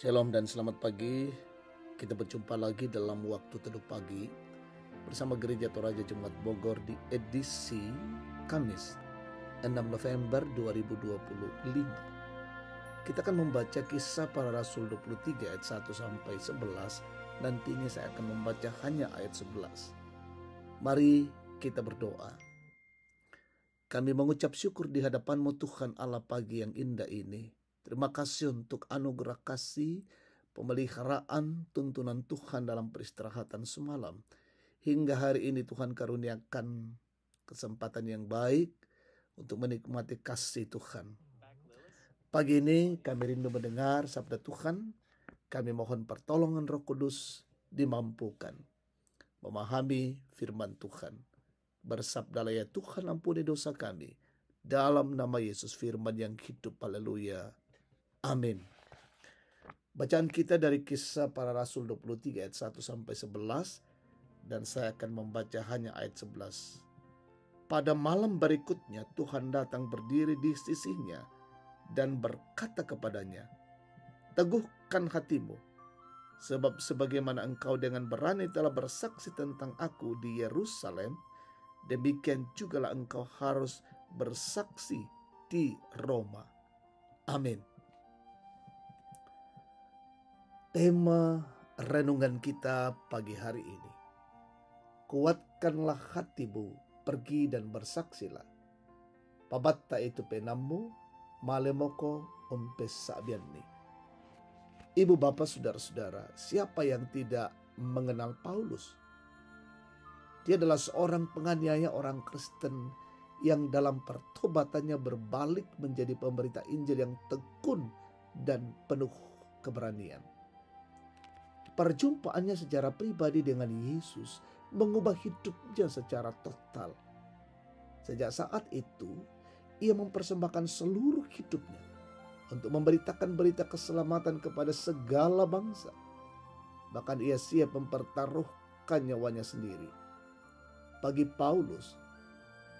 Shalom dan selamat pagi. Kita berjumpa lagi dalam waktu teduh pagi bersama Gereja Toraja Jemaat Bogor di edisi Kamis 6 November 2025. Kita akan membaca Kisah Para Rasul 23 ayat 1 sampai 11. Nantinya saya akan membaca hanya ayat 11. Mari kita berdoa. Kami mengucap syukur di hadapan-Mu Tuhan Allah pagi yang indah ini. Terima kasih untuk anugerah kasih, pemeliharaan, tuntunan Tuhan dalam peristirahatan semalam. Hingga hari ini Tuhan karuniakan kesempatan yang baik untuk menikmati kasih Tuhan. Pagi ini kami rindu mendengar sabda Tuhan. Kami mohon pertolongan Roh Kudus dimampukan memahami firman Tuhan. Bersabdalah ya Tuhan, ampuni dosa kami. Dalam nama Yesus firman yang hidup, haleluya. Amin. Bacaan kita dari Kisah Para Rasul 23 ayat 1 sampai 11 dan saya akan membaca hanya ayat 11. Pada malam berikutnya Tuhan datang berdiri di sisinya dan berkata kepadanya, "Teguhkan hatimu, sebab sebagaimana engkau dengan berani telah bersaksi tentang aku di Yerusalem, demikian jugalah engkau harus bersaksi di Roma." Amin. Tema renungan kita pagi hari ini, kuatkanlah hatimu, pergi dan bersaksilah. Pabatta itu penamu, malemoko umpes sabianni. Ibu bapak saudara-saudara, siapa yang tidak mengenal Paulus? Dia adalah seorang penganiaya orang Kristen yang dalam pertobatannya berbalik menjadi pemberita Injil yang tekun dan penuh keberanian. Perjumpaannya secara pribadi dengan Yesus mengubah hidupnya secara total. Sejak saat itu, ia mempersembahkan seluruh hidupnya untuk memberitakan berita keselamatan kepada segala bangsa. Bahkan ia siap mempertaruhkan nyawanya sendiri. Bagi Paulus,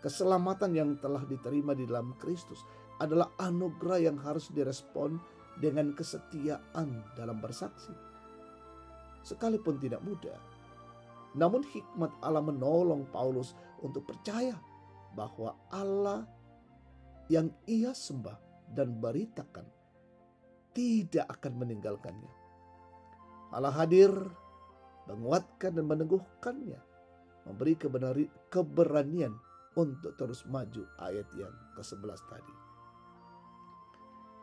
keselamatan yang telah diterima di dalam Kristus adalah anugerah yang harus direspon dengan kesetiaan dalam bersaksi. Sekalipun tidak mudah, namun hikmat Allah menolong Paulus untuk percaya bahwa Allah yang ia sembah dan beritakan tidak akan meninggalkannya. Allah hadir, menguatkan dan meneguhkannya, memberi keberanian untuk terus maju. Ayat yang ke-11 tadi.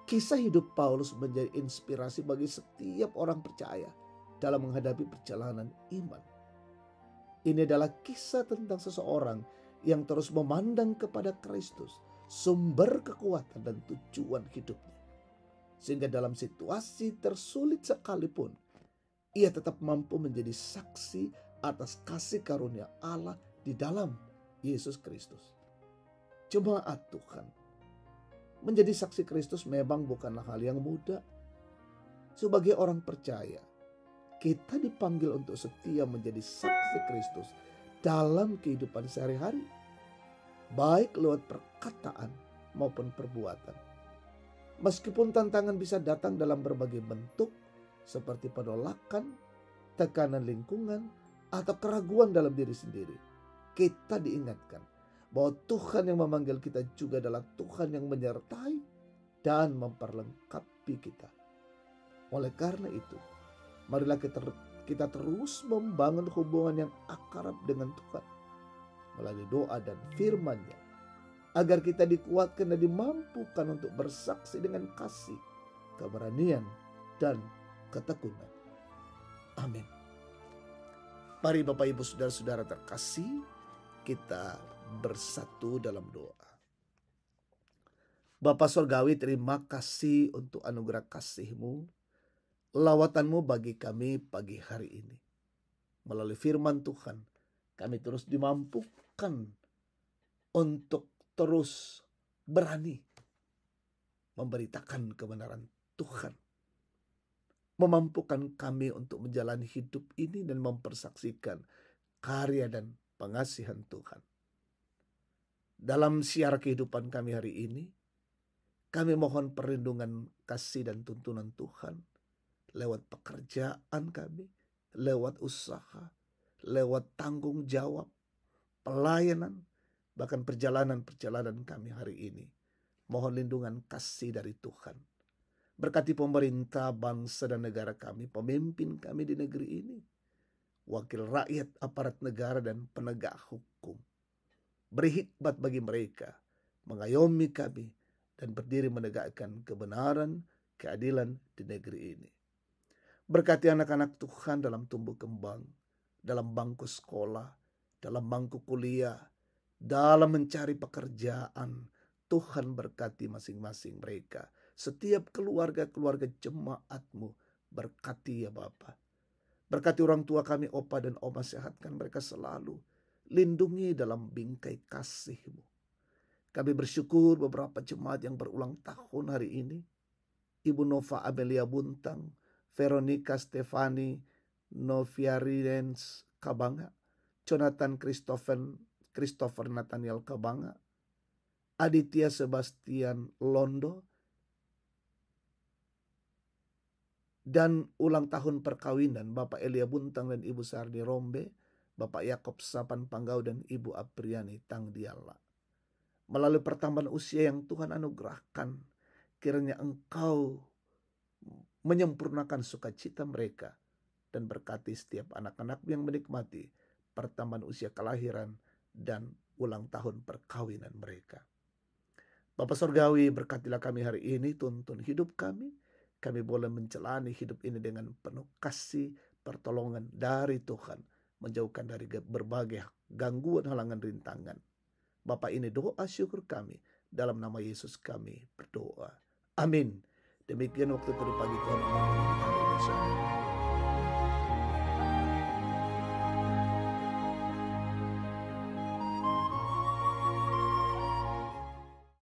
Kisah hidup Paulus menjadi inspirasi bagi setiap orang percaya dalam menghadapi perjalanan iman. Ini adalah kisah tentang seseorang yang terus memandang kepada Kristus, sumber kekuatan dan tujuan hidupnya. Sehingga dalam situasi tersulit sekalipun, ia tetap mampu menjadi saksi atas kasih karunia Allah di dalam Yesus Kristus. Jemaat Tuhan, menjadi saksi Kristus memang bukanlah hal yang mudah. Sebagai orang percaya, kita dipanggil untuk setia menjadi saksi Kristus dalam kehidupan sehari-hari, baik lewat perkataan maupun perbuatan. Meskipun tantangan bisa datang dalam berbagai bentuk, seperti penolakan, tekanan lingkungan, atau keraguan dalam diri sendiri, kita diingatkan bahwa Tuhan yang memanggil kita juga adalah Tuhan yang menyertai dan memperlengkapi kita. Oleh karena itu, marilah kita terus membangun hubungan yang akrab dengan Tuhan melalui doa dan firman-Nya, agar kita dikuatkan dan dimampukan untuk bersaksi dengan kasih, keberanian, dan ketekunan. Amin. Mari Bapak Ibu Saudara-saudara terkasih, kita bersatu dalam doa. Bapa Surgawi, terima kasih untuk anugerah kasih-Mu, lawatan-Mu bagi kami pagi hari ini. Melalui firman Tuhan, kami terus dimampukan untuk terus berani memberitakan kebenaran Tuhan. Memampukan kami untuk menjalani hidup ini dan mempersaksikan karya dan pengasihan Tuhan. Dalam siar kehidupan kami hari ini, kami mohon perlindungan kasih dan tuntunan Tuhan lewat pekerjaan kami, lewat usaha, lewat tanggung jawab, pelayanan, bahkan perjalanan-perjalanan kami hari ini. Mohon lindungan kasih dari Tuhan. Berkati pemerintah, bangsa dan negara kami, pemimpin kami di negeri ini, wakil rakyat, aparat negara dan penegak hukum. Beri hikmat bagi mereka, mengayomi kami, dan berdiri menegakkan kebenaran, keadilan di negeri ini. Berkati anak-anak Tuhan dalam tumbuh kembang, dalam bangku sekolah, dalam bangku kuliah, dalam mencari pekerjaan. Tuhan berkati masing-masing mereka. Setiap keluarga-keluarga jemaat-Mu, berkati ya Bapa. Berkati orang tua kami, opa dan oma, sehatkan mereka selalu. Lindungi dalam bingkai kasih-Mu. Kami bersyukur beberapa jemaat yang berulang tahun hari ini. Ibu Nova Amelia Buntang, Veronica Stefani Noviaridens Kabanga, Jonathan Christopher Nathaniel Kabanga, Aditya Sebastian Londo, dan ulang tahun perkawinan Bapak Elia Buntang dan Ibu Sardi Rombe, Bapak Yakob Sapan Panggau dan Ibu Apriani Tangdiala. Melalui pertambahan usia yang Tuhan anugerahkan, kiranya Engkau menyempurnakan sukacita mereka dan berkati setiap anak-anak yang menikmati pertambahan usia kelahiran dan ulang tahun perkawinan mereka. Bapa Surgawi, berkatilah kami hari ini, tuntun hidup kami. Kami boleh menjalani hidup ini dengan penuh kasih, pertolongan dari Tuhan, menjauhkan dari berbagai gangguan, halangan, rintangan. Bapa, ini doa syukur kami, dalam nama Yesus kami berdoa. Amin. Demikian waktu teduh pagi Tuhan memberkati kita hari ini.